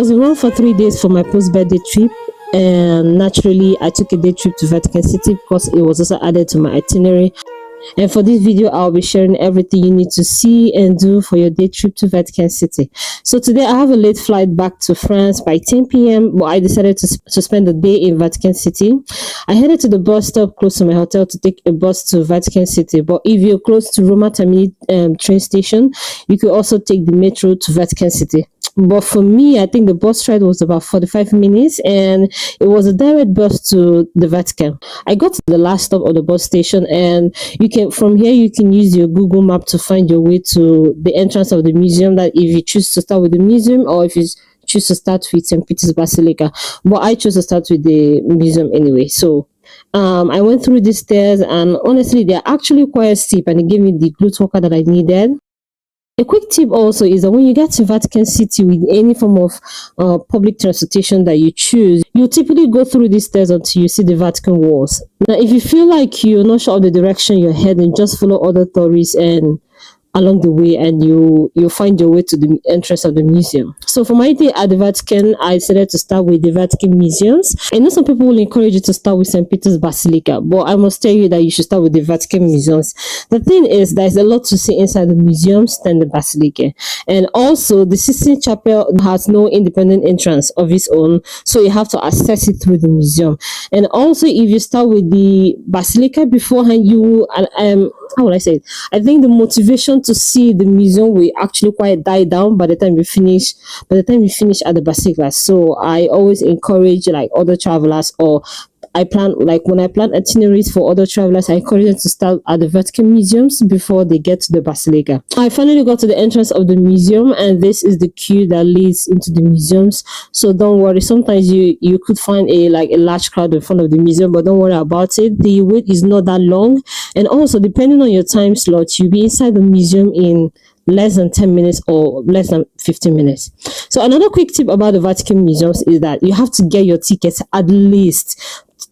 was in Rome for 3 days for my post-birthday trip, and naturally I took a day trip to Vatican City because it was also added to my itinerary. And for this video, I'll be sharing everything you need to see and do for your day trip to Vatican City. So today I have a late flight back to France by 10 p.m. But I decided to spend the day in Vatican City. I headed to the bus stop close to my hotel to take a bus to Vatican City. But if you're close to Roma Termini train station, you could also take the metro to Vatican City. But for me, I think the bus ride was about 45 minutes and it was a direct bus to the Vatican. I got to the last stop of the bus station, and from here you can use your Google map to find your way to the entrance of the museum, that if you choose to start with the museum or if you choose to start with St. Peter's Basilica. But I chose to start with the museum anyway. So I went through the stairs, and honestly they're actually quite steep, and it gave me the glute walker that I needed. A quick tip also is that when you get to Vatican City with any form of public transportation that you choose, you typically go through these stairs until you see the Vatican walls. Now, if you feel like you're not sure of the direction you're heading, just follow other tourists and along the way, and you'll find your way to the entrance of the museum. So for my day at the Vatican, I decided to start with the Vatican Museums. I know some people will encourage you to start with St. Peter's Basilica, but I must tell you that you should start with the Vatican Museums. The thing is, there's a lot to see inside the museums than the Basilica. And also, the Sistine Chapel has no independent entrance of its own, so you have to access it through the museum. And also, if you start with the Basilica beforehand, how would I say it? I think the motivation to see the museum will actually quite die down by the time you finish at the Basilica. So I always encourage like other travelers, or when I plan itineraries for other travelers, I encourage them to start at the Vatican Museums before they get to the Basilica. I finally got to the entrance of the museum, and this is the queue that leads into the museums. So don't worry, sometimes you could find a large crowd in front of the museum, but don't worry about it. The wait is not that long, and also depending on your time slot, you'll be inside the museum in less than 10 minutes or less than 15 minutes. So another quick tip about the Vatican Museums is that you have to get your tickets at least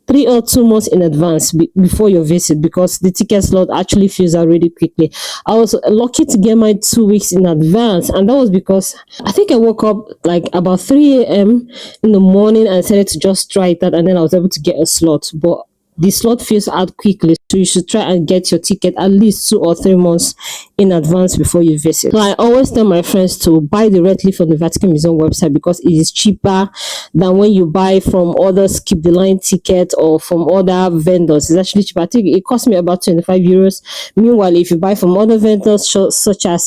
3 or 2 months in advance before your visit, because the ticket slot actually fills out really quickly. I was lucky to get mine 2 weeks in advance, and that was because I think I woke up like about 3 a.m. in the morning and decided to just try it out, and then I was able to get a slot. But the slot fills out quickly, so you should try and get your ticket at least 2 or 3 months in advance before you visit. So I always tell my friends to buy directly from the Vatican Museum website because it is cheaper than when you buy from other skip the line tickets or from other vendors. It's actually cheaper. I think it cost me about 25 euros. Meanwhile, if you buy from other vendors such as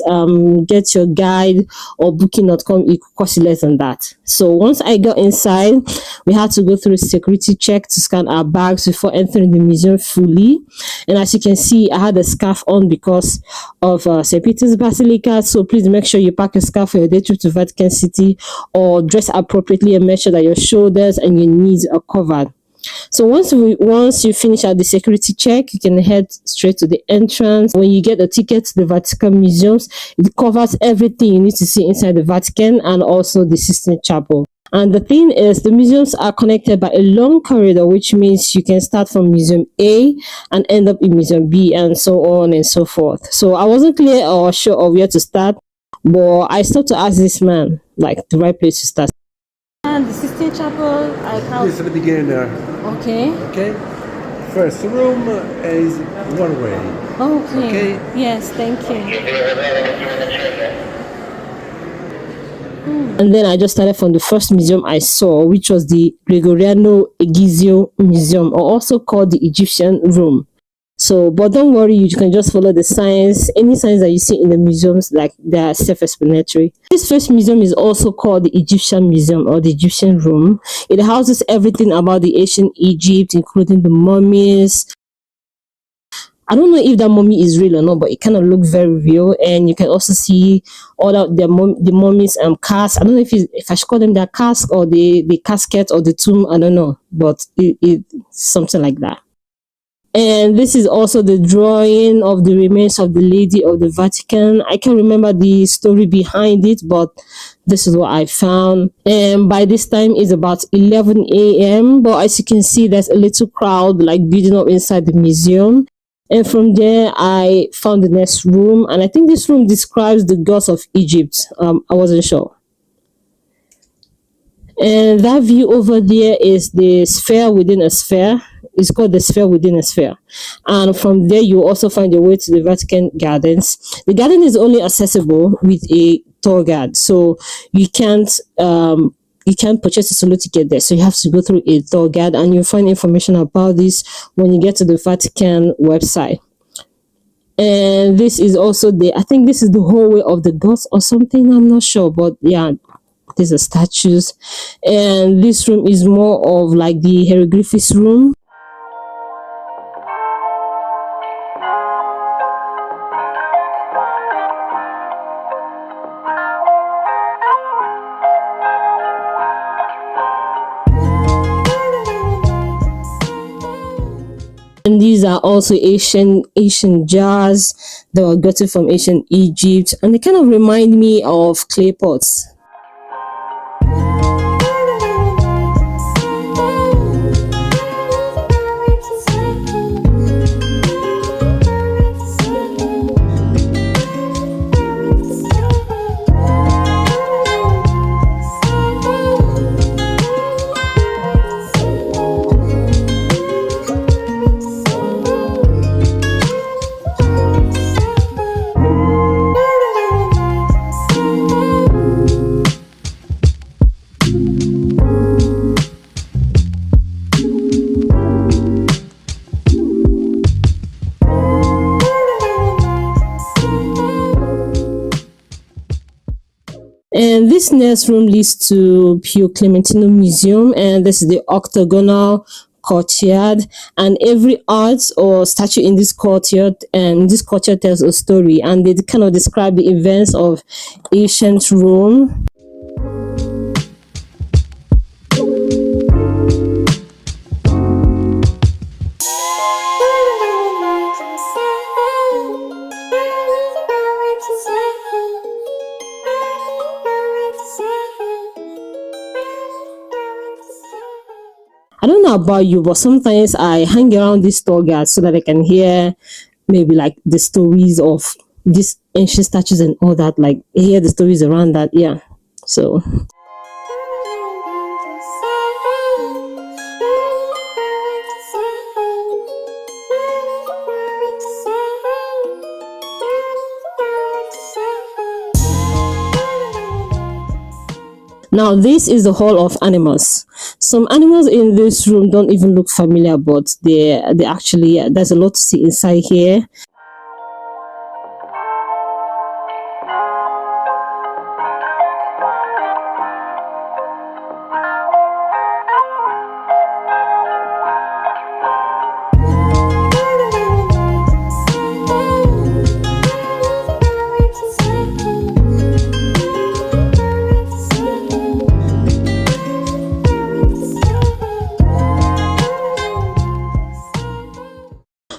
Get Your Guide or Booking.com, it could cost you less than that. So once I got inside, we had to go through a security check to scan our bags before entering the museum fully. And as you can see, I had a scarf on because of St. Peter's Basilica. So please make sure you pack a scarf for your day trip to Vatican City, or dress appropriately and make sure that your shoulders and your knees are covered. So once you finish at the security check, you can head straight to the entrance. When you get a ticket to the Vatican Museums, it covers everything you need to see inside the Vatican and also the Sistine Chapel. And the thing is, the museums are connected by a long corridor, which means you can start from Museum A and end up in Museum B, and so on and so forth. So I wasn't clear or sure of where to start, but I stopped to ask this man like the right place to start. And the Sistine Chapel, I can't. Yes, at the beginning there. Okay. Okay. First room is one way. Okay. Okay. Yes, thank you. And then I just started from the first museum I saw, which was the Gregoriano Egizio Museum, or also called the Egyptian Room. So, but don't worry, you can just follow the signs. Any signs that you see in the museums, like they are self-explanatory. This first museum is also called the Egyptian Museum or the Egyptian Room. It houses everything about the ancient Egypt, including the mummies. I don't know if that mummy is real or not, but it kind of looks very real. And you can also see all of the mummies casks. I don't know if I should call them their cask or the casket or the tomb. I don't know, but it's something like that. And this is also the drawing of the remains of the Lady of the Vatican. I can't remember the story behind it, but this is what I found. And by this time it's about 11 a.m. But as you can see, there's a little crowd like building up inside the museum. And from there, I found the next room. And I think this room describes the gods of Egypt. I wasn't sure. And that view over there is the sphere within a sphere. It's called the sphere within a sphere. And from there, you also find your way to the Vatican Gardens. The garden is only accessible with a tour guide. So you can't purchase a solo ticket there. So you have to go through a tour guide, and you'll find information about this when you get to the Vatican website. And this is also I think this is the hallway of the gods or something. I'm not sure, but yeah, these are statues. And this room is more of like the hieroglyphics room. And these are also Asian jars that were gotten from ancient Egypt, and they kind of remind me of clay pots. And this next room leads to Pio Clementino Museum, and this is the octagonal courtyard. And every art or statue in this courtyard tells a story, and they kind of describe the events of ancient Rome. I don't know about you, but sometimes I hang around this tour guide so that I can hear maybe like the stories of these ancient statues and all that, like hear the stories around that. Yeah. So now, this is the Hall of Animals. Some animals in this room don't even look familiar, but they actually, there's a lot to see inside here.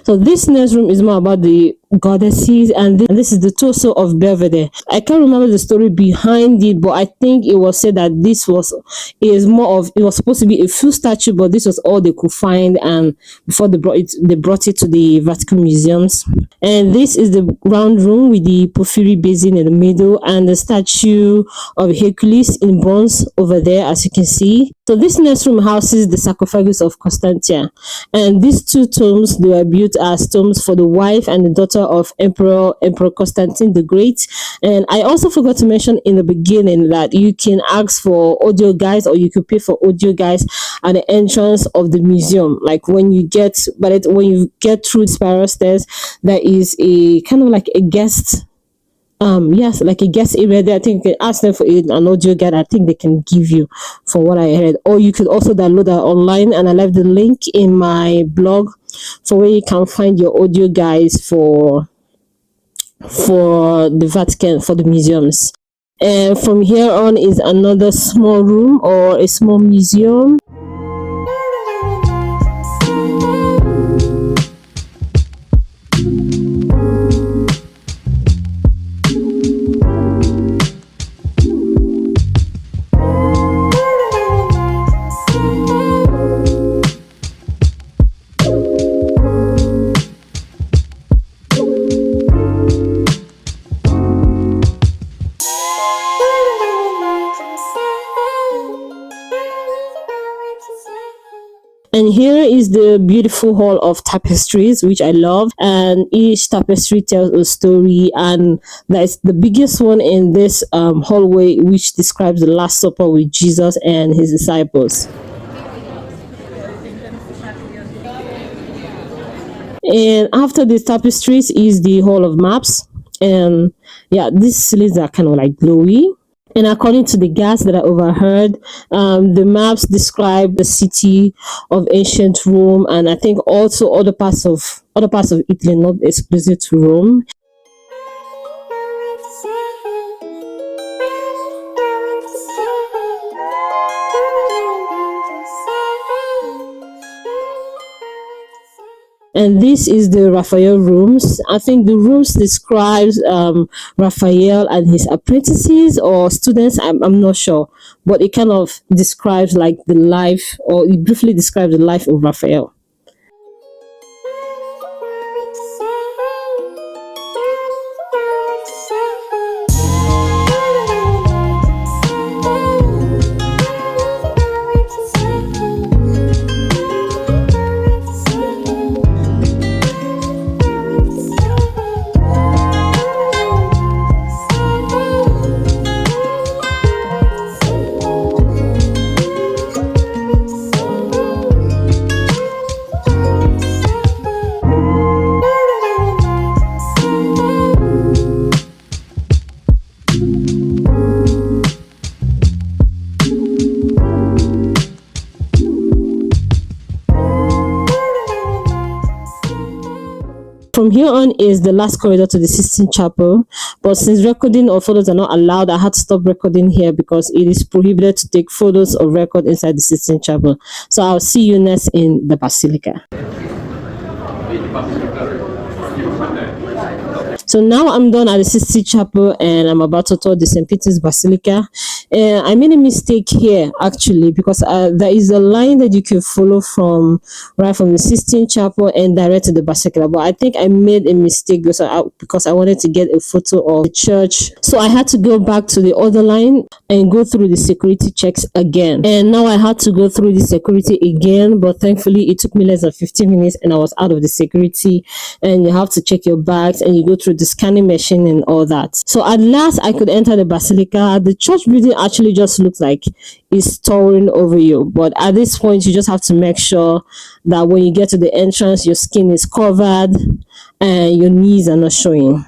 So this next room is more about the goddesses, and this is the torso of Belvedere. I can't remember the story behind it, but I think it was said that it was supposed to be a full statue, but this was all they could find, and before they brought it to the Vatican Museums. And this is the round room with the porphyry basin in the middle, and the statue of Hercules in bronze over there, as you can see. So this next room houses the sarcophagus of Constantia, and these two tombs, they were built as tombs for the wife and the daughter of Emperor Constantine the Great. And I also forgot to mention in the beginning that you can ask for audio guides, or you could pay for audio guides at the entrance of the museum. Like when you get through the spiral stairs, there is a kind of like a guest yes, like a guest area there. I think you can ask them for an audio guide. I think they can give you, for what I heard. Or you could also download that online, and I left the link in my blog for where you can find your audio guides for the Vatican, for the museums. And from here on is another small room or a small museum. here is the beautiful hall of tapestries, which I love, and each tapestry tells a story, and that's the biggest one in this hallway, which describes the Last Supper with Jesus and his disciples. And after the tapestries is the hall of maps, and yeah, these ceilings are kind of like glowy. And according to the guests that I overheard, the maps describe the city of ancient Rome, and I think also other parts of Italy, not exclusive to Rome. And this is the Raphael rooms. I think the rooms describes Raphael and his apprentices or students. I'm not sure, but it kind of describes like the life, or it briefly describes the life of Raphael. From here on is the last corridor to the Sistine Chapel, but since recording of photos are not allowed, I had to stop recording here because it is prohibited to take photos or record inside the Sistine Chapel. So I'll see you next in the Basilica. So now I'm done at the Sistine Chapel and I'm about to tour the St. Peter's Basilica. And I made a mistake here actually, because there is a line that you can follow from the Sistine Chapel and direct to the Basilica. But I think I made a mistake because I wanted to get a photo of the church. So I had to go back to the other line and go through the security checks again. And now I had to go through the security again, but thankfully it took me less than 15 minutes and I was out of the security. And you have to check your bags and you go through the scanning machine and all that. So at last I could enter the Basilica. The church building actually just looks like it's towering over you, but at this point you just have to make sure that when you get to the entrance your skin is covered and your knees are not showing.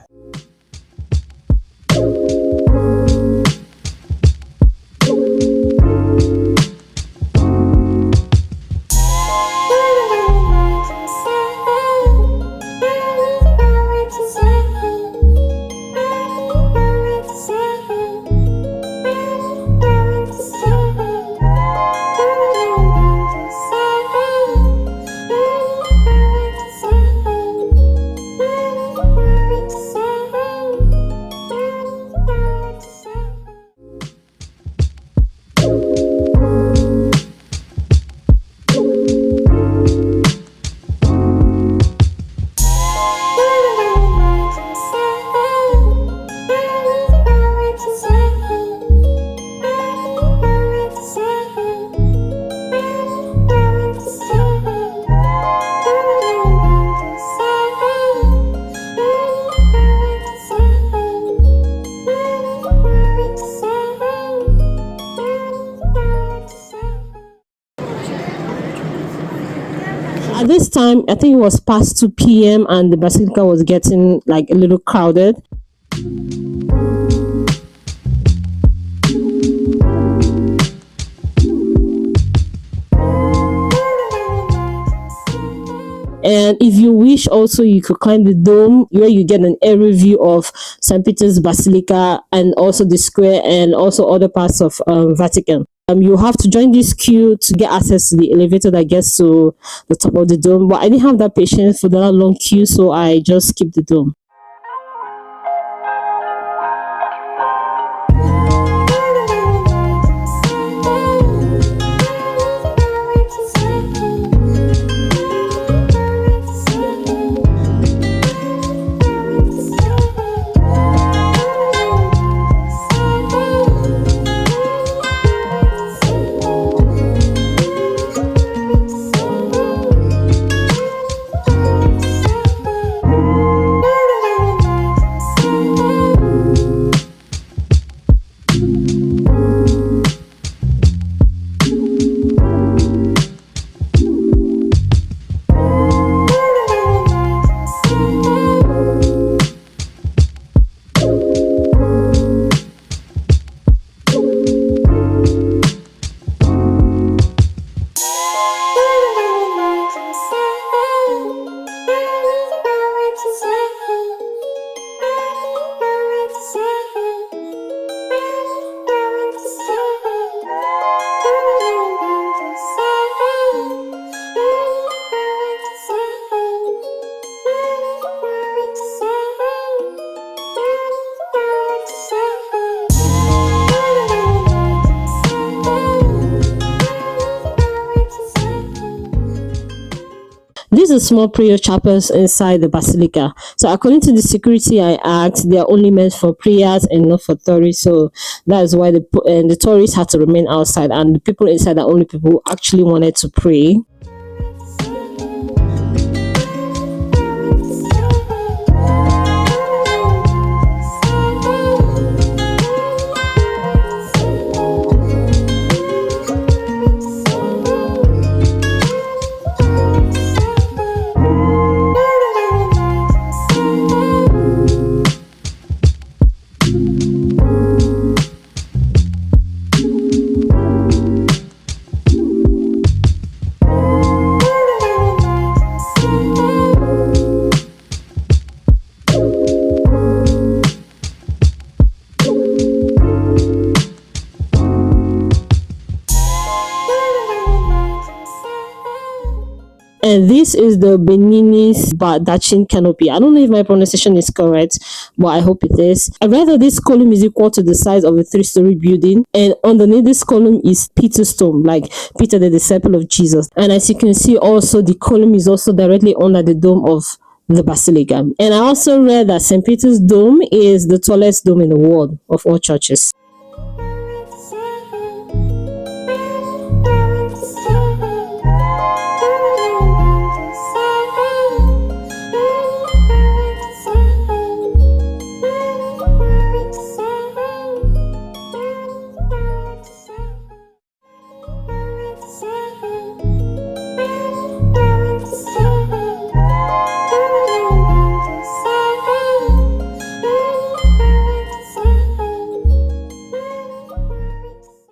At this time, I think it was past 2 p.m. and the Basilica was getting like a little crowded. And if you wish also, you could climb the dome where you get an aerial view of St. Peter's Basilica and also the square and also other parts of Vatican. You have to join this queue to get access to the elevator that gets to the top of the dome. But I didn't have that patience for that long queue, so I just skipped the dome. are small prayer chapels inside the basilica. So according to the security I asked, they are only meant for prayers and not for tourists. So that's why the tourists had to remain outside, and the people inside are only people who actually wanted to pray. And this is the Beninis Bardachin canopy. I don't know if my pronunciation is correct, but I hope it is. I read that this column is equal to the size of a 3-story building, and underneath this column is Peter's tomb, like Peter the disciple of Jesus. And as you can see, also the column is also directly under the dome of the basilica. And I also read that St. Peter's dome is the tallest dome in the world of all churches.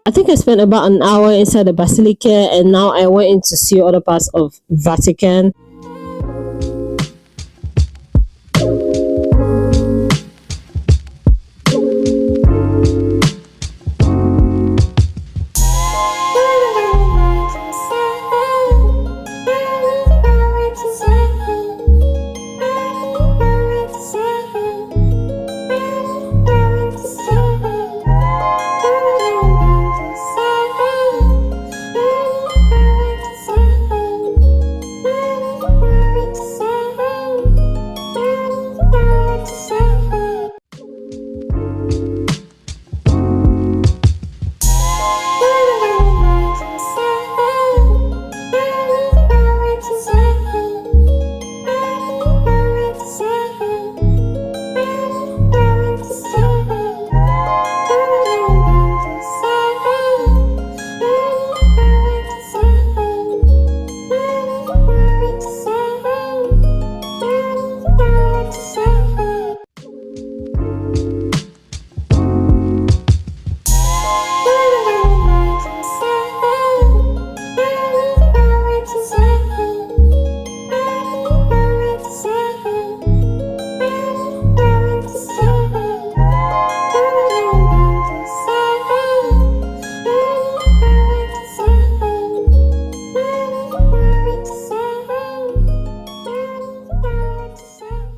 I think I spent about an hour inside the Basilica, and now I went in to see other parts of Vatican.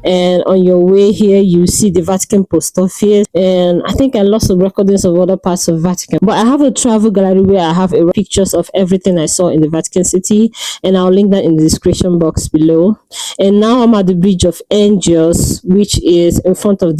And on your way here, you see the Vatican post office, and I think I lost the recordings of other parts of Vatican, but I have a travel gallery where I have pictures of everything I saw in the Vatican City, and I'll link that in the description box below. And now I'm at the Bridge of Angels, which is in front of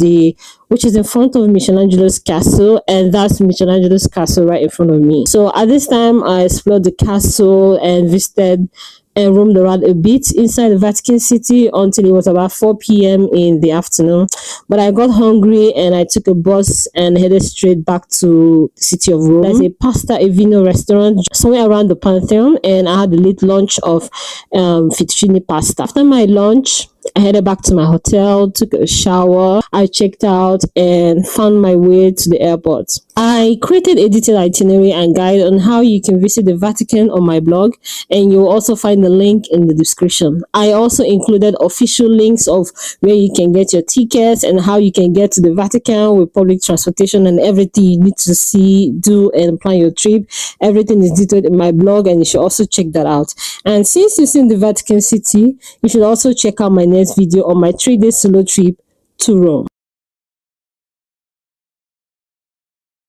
Michelangelo's castle, and that's Michelangelo's castle right in front of me. So at this time, I explored the castle and visited and roamed around a bit inside the Vatican City until it was about 4 p.m. in the afternoon. But I got hungry and I took a bus and headed straight back to the city of Rome. There's a pasta e vino restaurant somewhere around the Pantheon, and I had a late lunch of fettuccine pasta. After my lunch, I headed back to my hotel, took a shower, I checked out and found my way to the airport. I created a detailed itinerary and guide on how you can visit the Vatican on my blog, and you'll also find the link in the description. I also included official links of where you can get your tickets and how you can get to the Vatican with public transportation and everything you need to see, do, and plan your trip. Everything is detailed in my blog, and you should also check that out. And since you've seen the Vatican City, you should also check out my next video on my 3-day solo trip to Rome.